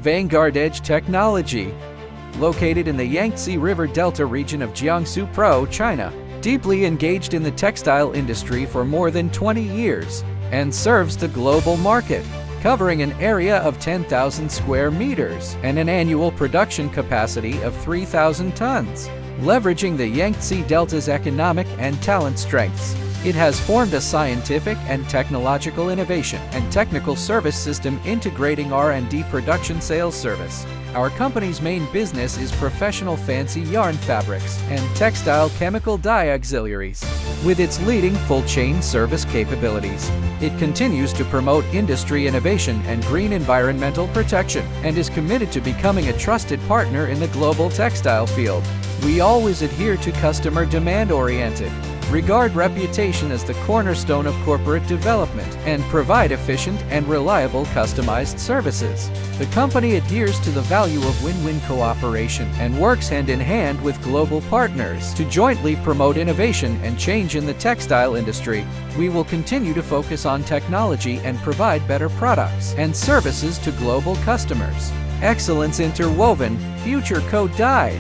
VanguardEdge technology. Located in the Yangtze River Delta region of Jiangsu, China, deeply engaged in the textile industry for more than 20 years, and serves the global market, covering an area of 10,000 square meters and an annual production capacity of 3,000 tons. Leveraging the Yangtze Delta's economic and talent strengths, it has formed a scientific and technological innovation and technical service system integrating R&D production sales service. Our company's main business is professional fancy yarn fabrics and textile chemical dye auxiliaries. With its leading full-chain service capabilities, it continues to promote industry innovation and green environmental protection and is committed to becoming a trusted partner in the global textile field. We always adhere to customer demand-oriented, regard reputation as the cornerstone of corporate development, and provide efficient and reliable customized services. The company adheres to the value of win-win cooperation and works hand-in-hand with global partners to jointly promote innovation and change in the textile industry. We will continue to focus on technology and provide better products and services to global customers. Excellence Interwoven, Future Code Dye.